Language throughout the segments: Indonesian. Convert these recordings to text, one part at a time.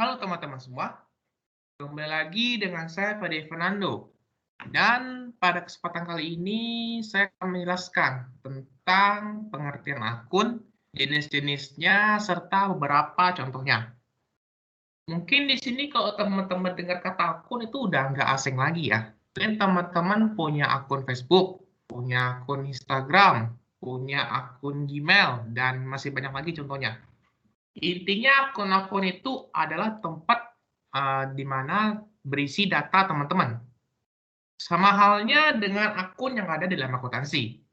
Halo teman-teman semua, kembali lagi dengan saya Fede Fernando. Dan pada kesempatan kali ini saya akan menjelaskan tentang pengertian akun, jenis-jenisnya, serta beberapa contohnya. Mungkin di sini kalau teman-teman dengar kata akun itu udah nggak asing lagi ya. Mungkin teman-teman punya akun Facebook, punya akun Instagram, punya akun Gmail, dan masih banyak lagi contohnya. Intinya akun-akun itu adalah tempat, di mana berisi data teman-teman. Sama halnya dengan akun yang ada di dalam akuntansi.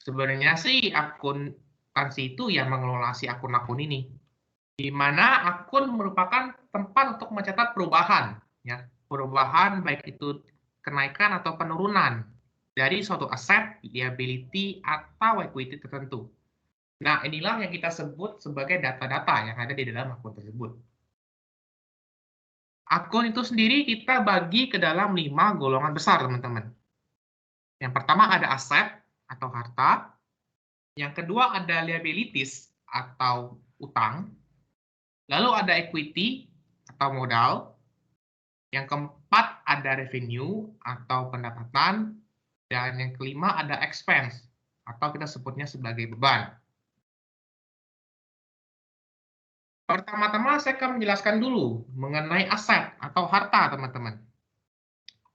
Sebenarnya sih akuntansi itu yang mengelola si akun-akun ini, di mana akun merupakan tempat untuk mencatat perubahan, ya. Perubahan baik itu kenaikan atau penurunan dari suatu aset, liability, atau equity tertentu. Nah, inilah yang kita sebut sebagai data-data yang ada di dalam akun tersebut. Akun itu sendiri kita bagi ke dalam 5 golongan besar, teman-teman. Yang pertama ada aset atau harta, yang kedua ada liabilities atau utang, lalu ada equity atau modal, yang keempat ada revenue atau pendapatan, dan yang kelima ada expense atau kita sebutnya sebagai beban. Pertama-tama saya akan menjelaskan dulu mengenai aset atau harta, teman-teman.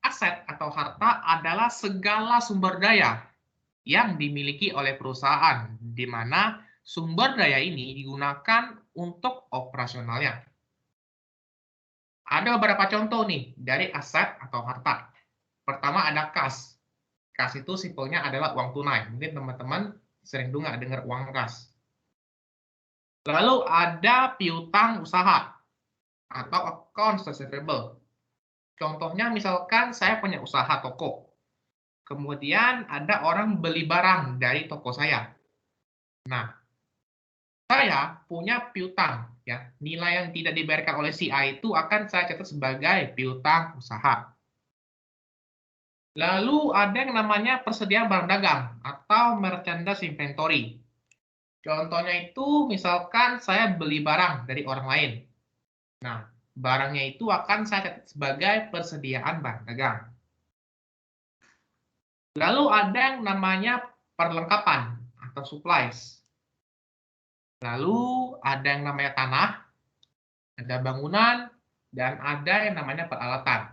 Aset atau harta adalah segala sumber daya yang dimiliki oleh perusahaan, di mana sumber daya ini digunakan untuk operasionalnya. Ada beberapa contoh nih dari aset atau harta. Pertama ada kas. Kas itu simpelnya adalah uang tunai. Mungkin teman-teman sering juga dengar uang kas. Lalu ada piutang usaha atau accounts receivable. Contohnya misalkan saya punya usaha toko. Kemudian ada orang beli barang dari toko saya. Nah, saya punya piutang, ya. Nilai yang tidak dibayarkan oleh si A itu akan saya catat sebagai piutang usaha. Lalu ada yang namanya persediaan barang dagang atau merchandise inventory. Contohnya itu misalkan saya beli barang dari orang lain. Nah, barangnya itu akan saya catat sebagai persediaan barang dagang. Lalu ada yang namanya perlengkapan atau supplies. Lalu ada yang namanya tanah, ada bangunan, dan ada yang namanya peralatan.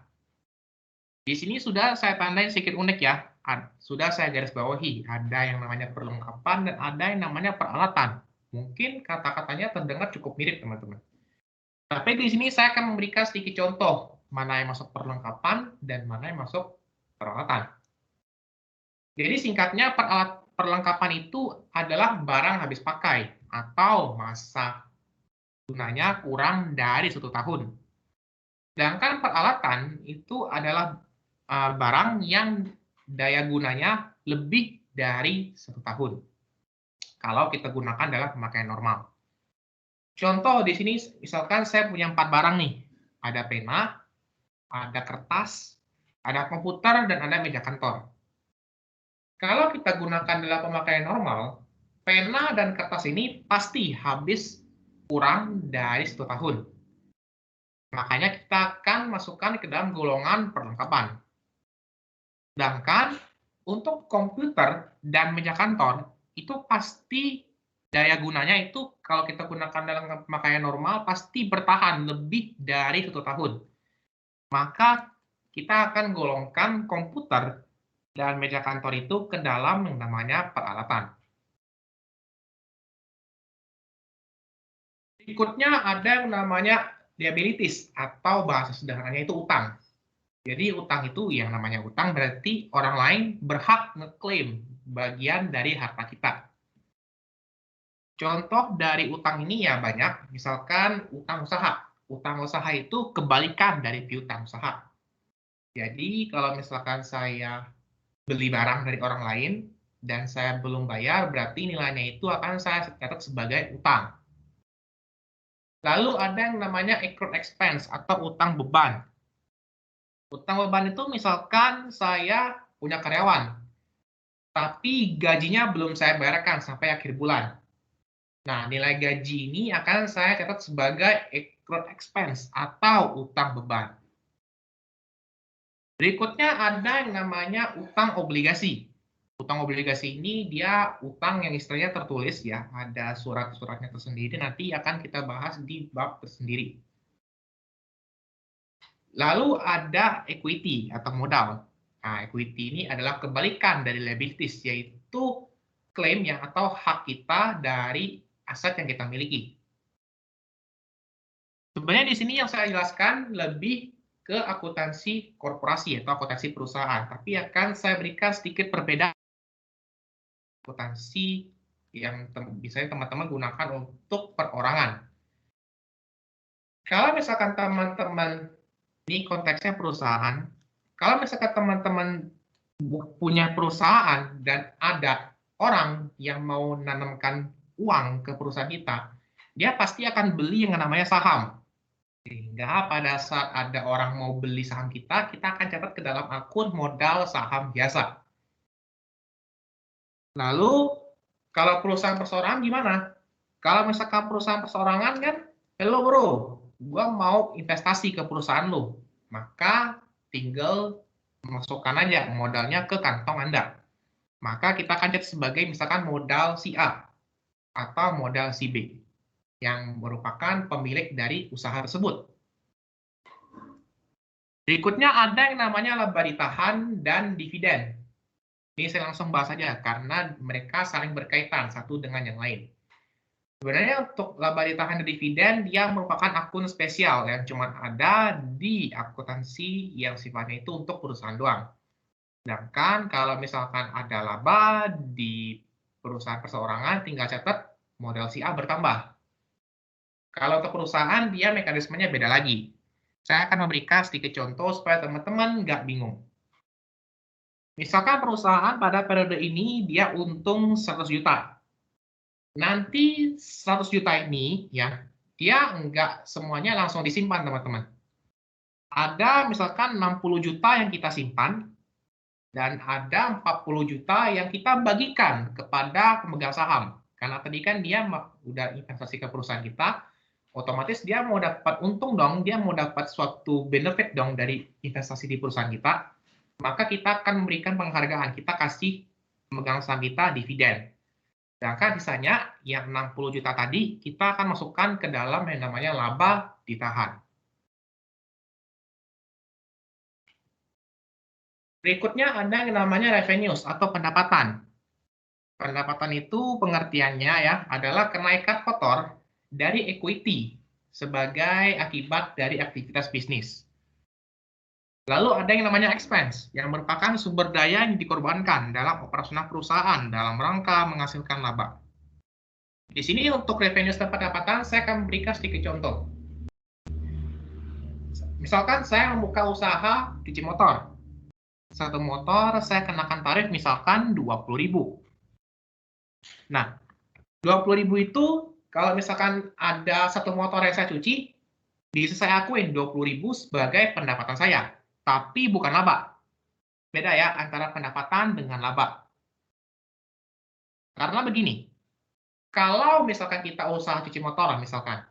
Di sini sudah saya tandain sedikit unik ya. Sudah saya garis bawahi. Ada yang namanya perlengkapan dan ada yang namanya peralatan. Mungkin kata-katanya terdengar cukup mirip, teman-teman. Tapi di sini saya akan memberikan sedikit contoh mana yang masuk perlengkapan dan mana yang masuk peralatan. Jadi singkatnya perlengkapan itu adalah barang habis pakai atau masa gunanya kurang dari 1 tahun. Sedangkan peralatan itu adalah barang yang daya gunanya lebih dari 1 tahun. Kalau kita gunakan dalam pemakaian normal. Contoh di sini, misalkan saya punya 4 barang nih. Ada pena, ada kertas, ada komputer, dan ada meja kantor. Kalau kita gunakan dalam pemakaian normal, pena dan kertas ini pasti habis kurang dari 1 tahun. Makanya kita akan masukkan ke dalam golongan perlengkapan. Sedangkan untuk komputer dan meja kantor, itu pasti daya gunanya itu kalau kita gunakan dalam pemakaian normal pasti bertahan lebih dari 1 tahun. Maka kita akan golongkan komputer dan meja kantor itu ke dalam yang namanya peralatan. Berikutnya ada yang namanya liabilities atau bahasa sederhananya itu utang. Jadi utang itu yang namanya utang berarti orang lain berhak ngeklaim bagian dari harta kita. Contoh dari utang ini ya banyak, misalkan utang usaha. Utang usaha itu kebalikan dari piutang usaha. Jadi kalau misalkan saya beli barang dari orang lain dan saya belum bayar, berarti nilainya itu akan saya catat sebagai utang. Lalu ada yang namanya accrued expense atau utang beban. Utang beban itu misalkan saya punya karyawan, tapi gajinya belum saya bayarkan sampai akhir bulan. Nah, nilai gaji ini akan saya catat sebagai accrued expense atau utang beban. Berikutnya ada yang namanya utang obligasi. Utang obligasi ini dia utang yang istilahnya tertulis ya, ada surat-suratnya tersendiri, nanti akan kita bahas di bab tersendiri. Lalu ada equity atau modal. Nah, equity ini adalah kebalikan dari liabilities, yaitu klaim yang atau hak kita dari aset yang kita miliki. Sebenarnya di sini yang saya jelaskan lebih ke akuntansi korporasi atau akuntansi perusahaan, tapi akan saya berikan sedikit perbedaan akuntansi yang biasanya teman-teman gunakan untuk perorangan. Kalau misalkan teman-teman, ini konteksnya perusahaan, kalau misalkan teman-teman punya perusahaan dan ada orang yang mau menanamkan uang ke perusahaan kita, dia pasti akan beli yang namanya saham. Sehingga pada saat ada orang mau beli saham kita akan catat ke dalam akun modal saham biasa. Lalu, kalau perusahaan perseorangan gimana? Kalau misalkan perusahaan perseorangan kan, hello bro, gua mau investasi ke perusahaan lo. Maka tinggal masukkan aja modalnya ke kantong Anda. Maka kita akan catat sebagai misalkan modal si A atau modal si B yang merupakan pemilik dari usaha tersebut. Berikutnya ada yang namanya laba ditahan dan dividen. Ini saya langsung bahas saja karena mereka saling berkaitan satu dengan yang lain. Sebenarnya untuk laba ditahan dan dividen dia merupakan akun spesial yang cuma ada di akuntansi yang sifatnya itu untuk perusahaan doang. Sedangkan kalau misalkan ada laba di perusahaan perseorangan tinggal catat modal si A bertambah. Kalau untuk perusahaan dia mekanismenya beda lagi. Saya akan memberikan sedikit contoh supaya teman-teman nggak bingung. Misalkan perusahaan pada periode ini dia untung 100 juta. Nanti 100 juta ini ya, dia nggak semuanya langsung disimpan teman-teman. Ada misalkan 60 juta yang kita simpan, dan ada 40 juta yang kita bagikan kepada pemegang saham. Karena tadi kan dia udah investasi ke perusahaan kita, otomatis dia mau dapat untung dong, dia mau dapat suatu benefit dong dari investasi di perusahaan kita. Maka kita akan memberikan penghargaan, kita kasih pemegang saham kita dividen. Sedangkan sisanya yang 60 juta tadi kita akan masukkan ke dalam yang namanya laba ditahan. Berikutnya ada yang namanya revenues atau pendapatan. Pendapatan itu pengertiannya ya adalah kenaikan kotor dari equity sebagai akibat dari aktivitas bisnis. Lalu ada yang namanya expense, yang merupakan sumber daya yang dikorbankan dalam operasional perusahaan dalam rangka menghasilkan laba. Di sini untuk revenue dan pendapatan, saya akan memberikan sedikit contoh. Misalkan saya membuka usaha cuci motor. Satu motor saya kenakan tarif misalkan 20.000. Nah, 20.000 itu kalau misalkan ada satu motor yang saya cuci, bisa saya akuin 20.000 sebagai pendapatan saya. Tapi bukan laba. Beda ya antara pendapatan dengan laba. Karena begini, kalau misalkan kita usaha cuci motor, misalkan,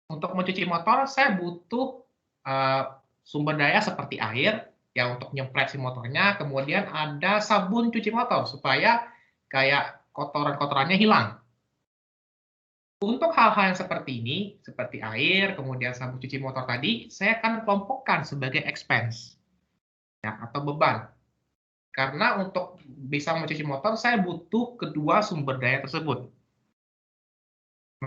untuk mencuci motor saya butuh sumber daya seperti air, ya untuk nyemprot si motornya, kemudian ada sabun cuci motor, supaya kayak kotoran-kotorannya hilang. Untuk hal-hal yang seperti ini, seperti air, kemudian sabun cuci motor tadi, saya akan kelompokkan sebagai expense ya, atau beban. Karena untuk bisa mencuci motor, saya butuh kedua sumber daya tersebut.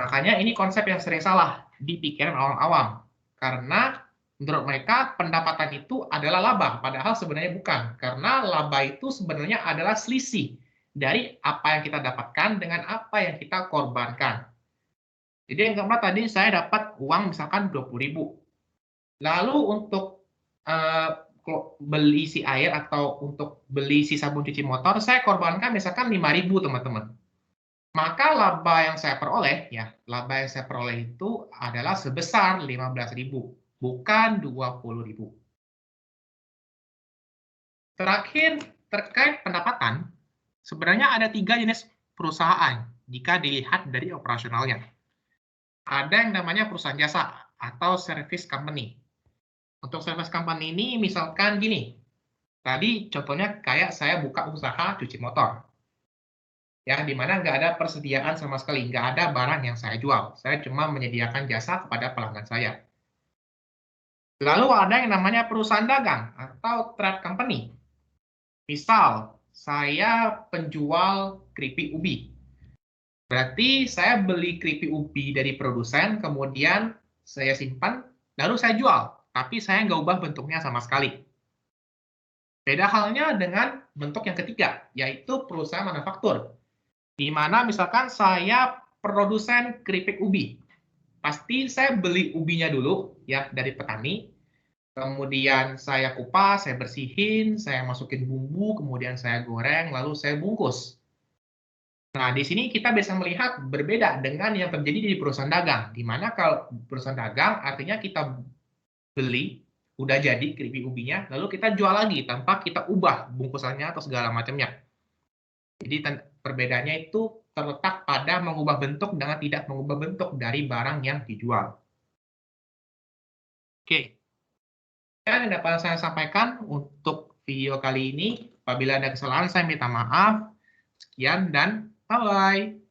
Makanya ini konsep yang sering salah di pikiran orang awam. Karena menurut mereka pendapatan itu adalah laba, padahal sebenarnya bukan. Karena laba itu sebenarnya adalah selisih dari apa yang kita dapatkan dengan apa yang kita korbankan. Jadi yang keempat tadi saya dapat uang misalkan 20.000. Lalu untuk beli si air atau untuk beli si sabun cuci motor, saya korbankan misalkan 5.000 teman-teman. Maka laba yang saya peroleh, ya laba yang saya peroleh itu adalah sebesar 15.000, bukan 20.000. Terakhir, terkait pendapatan, sebenarnya ada 3 jenis perusahaan jika dilihat dari operasionalnya. Ada yang namanya perusahaan jasa. atau service company. Untuk service company ini misalkan gini, tadi contohnya kayak saya buka usaha cuci motor. Ya, di mana nggak ada persediaan sama sekali, nggak ada barang yang saya jual. Saya cuma menyediakan jasa kepada pelanggan saya. Lalu ada yang namanya perusahaan dagang atau trade company. Misal, saya penjual keripik ubi. Berarti saya beli keripik ubi dari produsen, kemudian saya simpan, lalu saya jual. Tapi saya nggak ubah bentuknya sama sekali. Beda halnya dengan bentuk yang ketiga, yaitu perusahaan manufaktur. Di mana misalkan saya produsen keripik ubi. Pasti saya beli ubinya dulu ya dari petani, kemudian saya kupas, saya bersihin, saya masukin bumbu, kemudian saya goreng, lalu saya bungkus. Nah, di sini kita bisa melihat berbeda dengan yang terjadi di perusahaan dagang, di mana kalau perusahaan dagang artinya kita beli, udah jadi keripik ubinya, lalu kita jual lagi tanpa kita ubah bungkusannya atau segala macamnya. Jadi perbedaannya itu terletak pada mengubah bentuk dengan tidak mengubah bentuk dari barang yang dijual. Oke, dan yang dapat saya sampaikan untuk video kali ini. Apabila ada kesalahan, saya minta maaf. Sekian dan bye-bye.